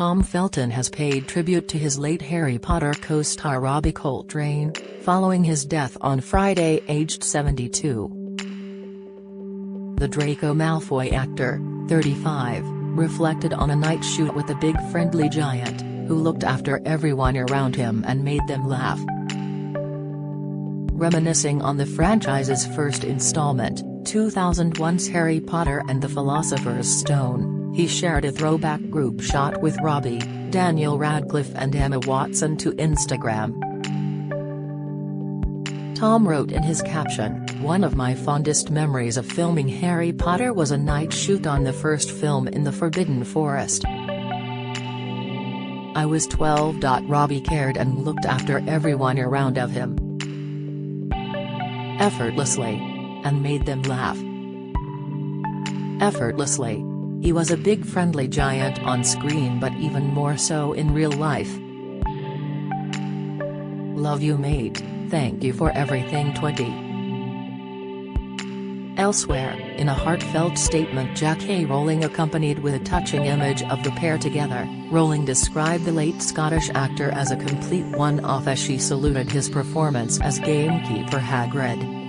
Felton has paid tribute to his late Harry Potter co-star Robbie Coltrane, following his death on Friday aged 72. The Draco Malfoy actor, 35, reflected on a night shoot with a big friendly giant, who looked after everyone around him and made them laugh. Reminiscing on the franchise's first installment, 2001's Harry Potter and the Philosopher's Stone, he shared a throwback group shot with Robbie, Daniel Radcliffe and Emma Watson to Instagram. Tom wrote in his caption, "One of my fondest memories of filming Harry Potter was a night shoot on the first film in the Forbidden Forest. I was 12. Robbie cared and looked after everyone around of him effortlessly. And made them laugh effortlessly. He was a big friendly giant on screen but even more so in real life. Love you mate, thank you for everything 20. Elsewhere, in a heartfelt statement J.K. Rowling accompanied with a touching image of the pair together, Rowling described the late Scottish actor as a complete one-off as she saluted his performance as gamekeeper Hagrid.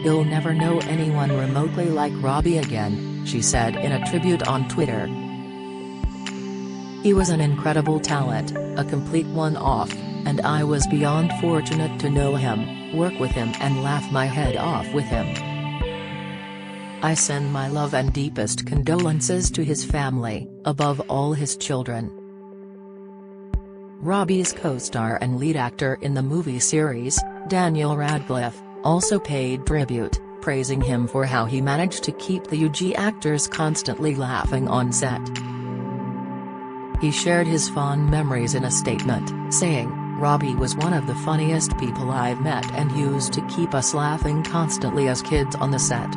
"You'll never know anyone remotely like Robbie again," she said in a tribute on Twitter. "He was an incredible talent, a complete one-off, and I was beyond fortunate to know him, work with him and laugh my head off with him. I send my love and deepest condolences to his family, above all his children." Robbie's co-star and lead actor in the movie series, Daniel Radcliffe, also paid tribute, praising him for how he managed to keep the UG actors constantly laughing on set. He shared his fond memories in a statement, saying, "Robbie was one of the funniest people I've met and used to keep us laughing constantly as kids on the set.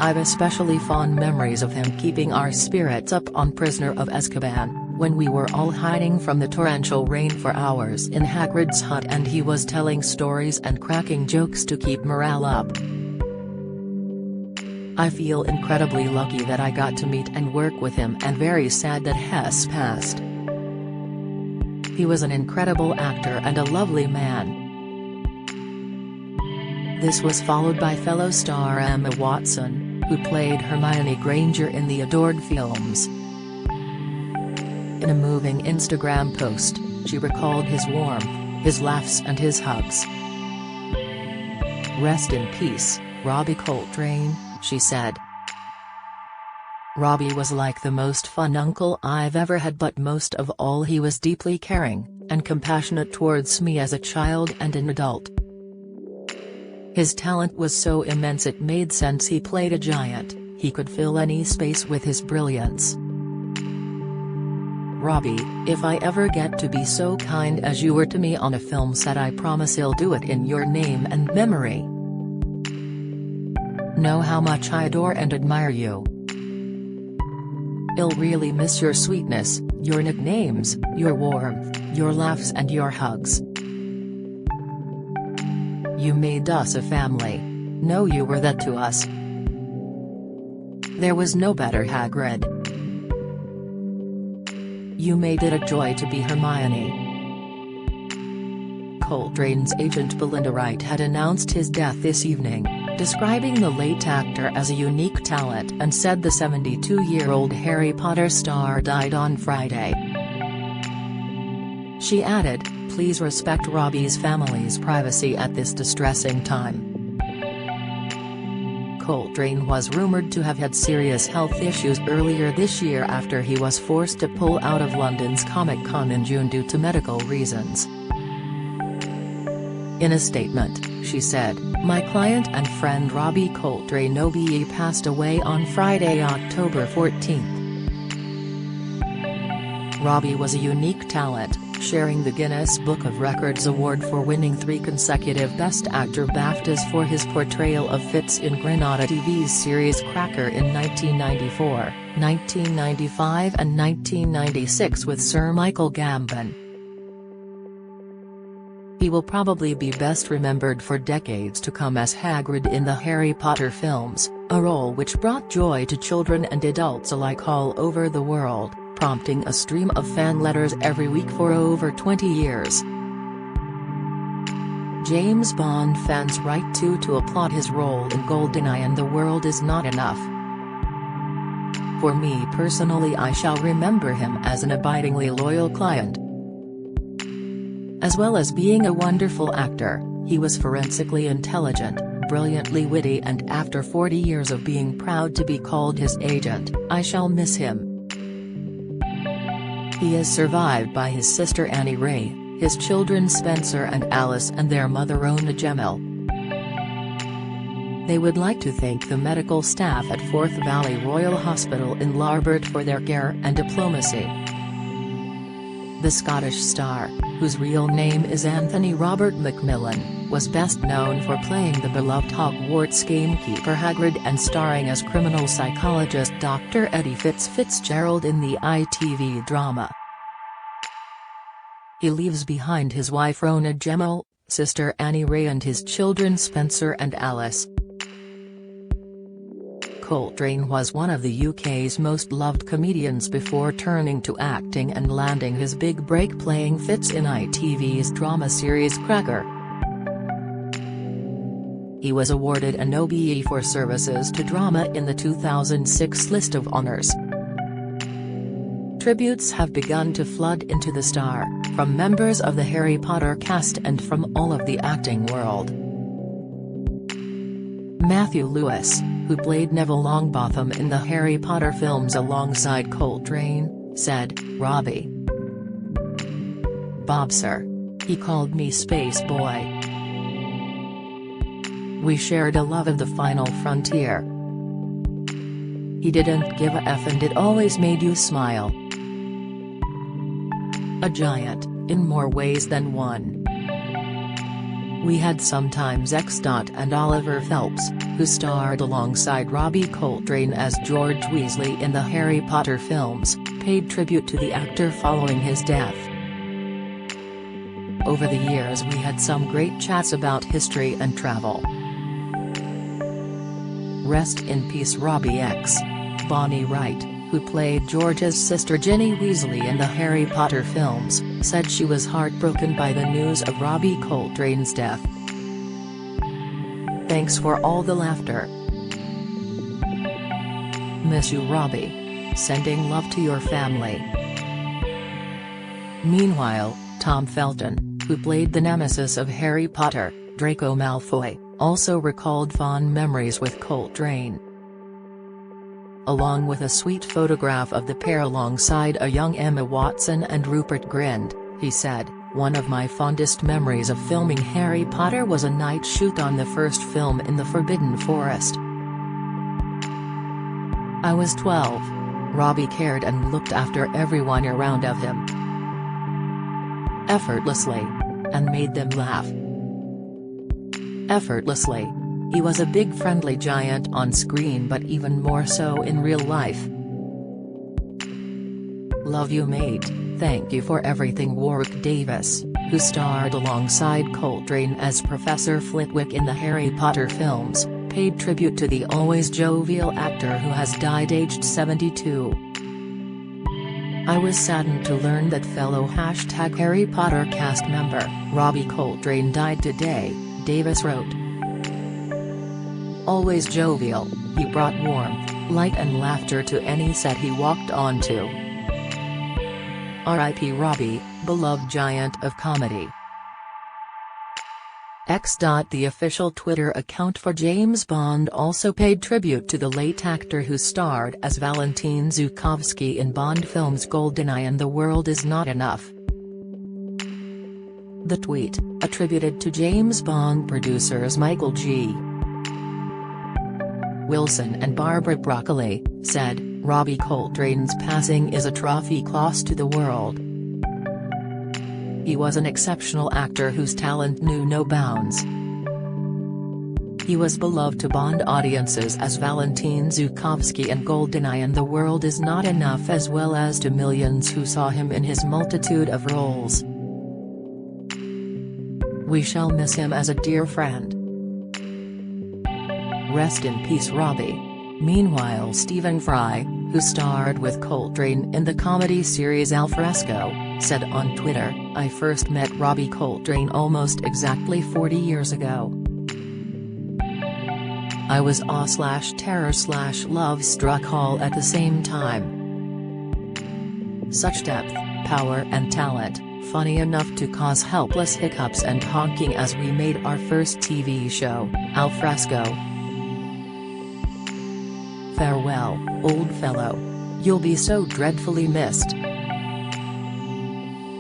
I've especially fond memories of him keeping our spirits up on Prisoner of Azkaban, when we were all hiding from the torrential rain for hours in Hagrid's hut and he was telling stories and cracking jokes to keep morale up. I feel incredibly lucky that I got to meet and work with him and very sad that Hess passed. He was an incredible actor and a lovely man." This was followed by fellow star Emma Watson, who played Hermione Granger in the adored films. In a moving Instagram post, she recalled his warmth, his laughs and his hugs. "Rest in peace, Robbie Coltrane," she said. "Robbie was like the most fun uncle I've ever had, but most of all he was deeply caring and compassionate towards me as a child and an adult. His talent was so immense it made sense he played a giant, he could fill any space with his brilliance. Robbie, if I ever get to be so kind as you were to me on a film set, I promise I'll do it in your name and memory. Know how much I adore and admire you. I'll really miss your sweetness, your nicknames, your warmth, your laughs and your hugs. You made us a family. Know you were that to us. There was no better Hagrid. You made it a joy to be Hermione." Coltrane's agent Belinda Wright had announced his death this evening, describing the late actor as a unique talent and said the 72-year-old Harry Potter star died on Friday. She added, "Please respect Robbie's family's privacy at this distressing time." Coltrane was rumored to have had serious health issues earlier this year after he was forced to pull out of London's Comic-Con in June due to medical reasons. In a statement, she said, "My client and friend Robbie Coltrane OBE passed away on Friday, October 14th. Robbie was a unique talent, sharing the Guinness Book of Records award for winning 3 consecutive Best Actor BAFTAs for his portrayal of Fitz in Granada TV's series Cracker in 1994, 1995 and 1996 with Sir Michael Gambon. He will probably be best remembered for decades to come as Hagrid in the Harry Potter films, a role which brought joy to children and adults alike all over the world, prompting a stream of fan letters every week for over 20 years. James Bond fans write to applaud his role in GoldenEye and The World Is Not Enough. For me personally, I shall remember him as an abidingly loyal client. As well as being a wonderful actor, he was forensically intelligent, brilliantly witty, and after 40 years of being proud to be called his agent, I shall miss him. He is survived by his sister Annie Ray, his children Spencer and Alice, and their mother Rona Gemmill. They would like to thank the medical staff at Forth Valley Royal Hospital in Larbert for their care and diplomacy. The Scottish star, whose real name is Anthony Robert Macmillan, was best known for playing the beloved Hogwarts gamekeeper Hagrid and starring as criminal psychologist Dr. Eddie Fitzgerald in the ITV drama. He leaves behind his wife Rona Gemmill, sister Annie Ray, and his children Spencer and Alice. Coltrane was one of the UK's most loved comedians before turning to acting and landing his big break playing Fitz in ITV's drama series Cracker. He was awarded an OBE for services to drama in the 2006 list of honours. Tributes have begun to flood into the star, from members of the Harry Potter cast and from all of the acting world. Matthew Lewis, who played Neville Longbottom in the Harry Potter films alongside Coltrane, said, "Robbie. Bob, sir. He called me Space Boy. We shared a love of the final frontier. He didn't give a F and it always made you smile. A giant, in more ways than one." We had sometimes X. and Oliver Phelps, who starred alongside Robbie Coltrane as George Weasley in the Harry Potter films, paid tribute to the actor following his death. Over the years we had some great chats about history and travel. Rest in peace Robbie X. Bonnie Wright, who played George's sister Ginny Weasley in the Harry Potter films, said she was heartbroken by the news of Robbie Coltrane's death. "Thanks for all the laughter. Miss you, Robbie. Sending love to your family." Meanwhile, Tom Felton, who played the nemesis of Harry Potter, Draco Malfoy, also recalled fond memories with Coltrane. Along with a sweet photograph of the pair alongside a young Emma Watson and Rupert Grint, he said, "One of my fondest memories of filming Harry Potter was a night shoot on the first film in the Forbidden Forest. I was 12. Robbie cared and looked after everyone around of him effortlessly. And made them laugh effortlessly. He was a big friendly giant on screen but even more so in real life. Love you mate, thank you for everything." Warwick Davis, who starred alongside Coltrane as Professor Flitwick in the Harry Potter films, paid tribute to the always jovial actor who has died aged 72. "I was saddened to learn that fellow #Harry Potter cast member, Robbie Coltrane died today," Davis wrote. Always jovial, he brought warmth, light and laughter to any set he walked onto. R.I.P. Robbie, beloved giant of comedy. X. The official Twitter account for James Bond also paid tribute to the late actor who starred as Valentin Zukovsky in Bond films GoldenEye and The World Is Not Enough. The tweet, attributed to James Bond producers Michael G. Wilson and Barbara Broccoli, said, "Robbie Coltrane's passing is a tragic loss to the world. He was an exceptional actor whose talent knew no bounds. He was beloved to Bond audiences as Valentin Zukovsky in GoldenEye and The World Is Not Enough, as well as to millions who saw him in his multitude of roles. We shall miss him as a dear friend. Rest in peace, Robbie. Meanwhile, Stephen Fry, who starred with Coltrane in the comedy series Al Fresco, said on Twitter, "I first met Robbie Coltrane almost exactly 40 years ago. I was awe/terror/love struck all at the same time. Such depth, power and talent, funny enough to cause helpless hiccups and honking as we made our first TV show, Al Fresco. Farewell, old fellow. You'll be so dreadfully missed."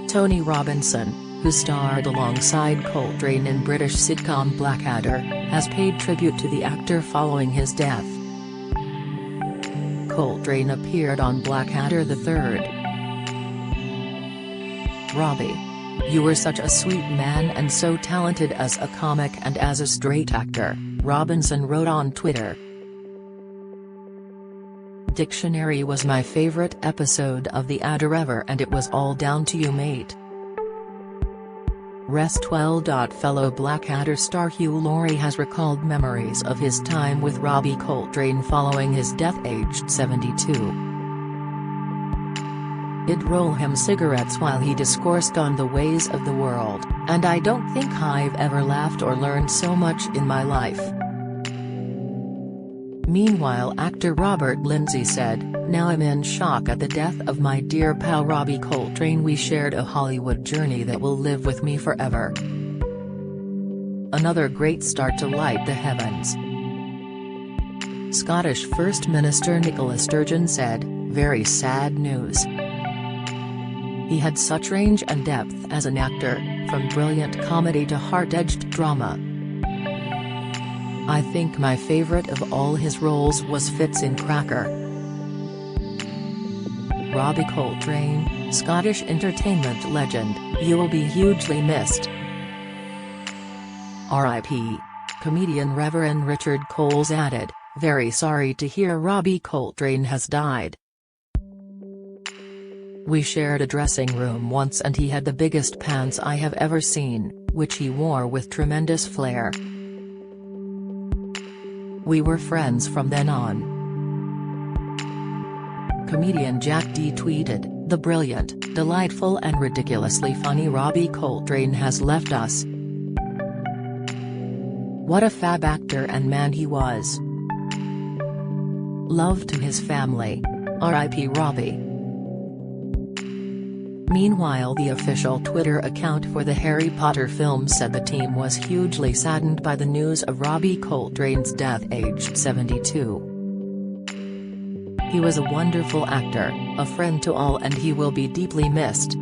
Tony Robinson, who starred alongside Coltrane in British sitcom Blackadder, has paid tribute to the actor following his death. Coltrane appeared on Blackadder the 3rd. "Robbie. You were such a sweet man and so talented as a comic and as a straight actor," Robinson wrote on Twitter. "Dictionary was my favorite episode of the Adder ever, and it was all down to you, mate. Rest well." Fellow Blackadder star Hugh Laurie has recalled memories of his time with Robbie Coltrane following his death aged 72. "I'd roll him cigarettes while he discoursed on the ways of the world, and I don't think I've ever laughed or learned so much in my life." Meanwhile, actor Robert Lindsay said, "Now I'm in shock at the death of my dear pal Robbie Coltrane. We shared a Hollywood journey that will live with me forever. Another great star to light the heavens." Scottish First Minister Nicola Sturgeon said, "Very sad news. He had such range and depth as an actor, from brilliant comedy to heart-edged drama. I think my favorite of all his roles was Fitz in Cracker." Robbie Coltrane, Scottish entertainment legend, you will be hugely missed. R.I.P. Comedian Reverend Richard Coles added, "Very sorry to hear Robbie Coltrane has died. We shared a dressing room once and he had the biggest pants I have ever seen, which he wore with tremendous flair. We were friends from then on." Comedian Jack D tweeted, "The brilliant, delightful and ridiculously funny Robbie Coltrane has left us. What a fab actor and man he was. Love to his family. R.I.P. Robbie." Meanwhile, the official Twitter account for the Harry Potter film said the team was hugely saddened by the news of Robbie Coltrane's death aged 72. "He was a wonderful actor, a friend to all, and he will be deeply missed."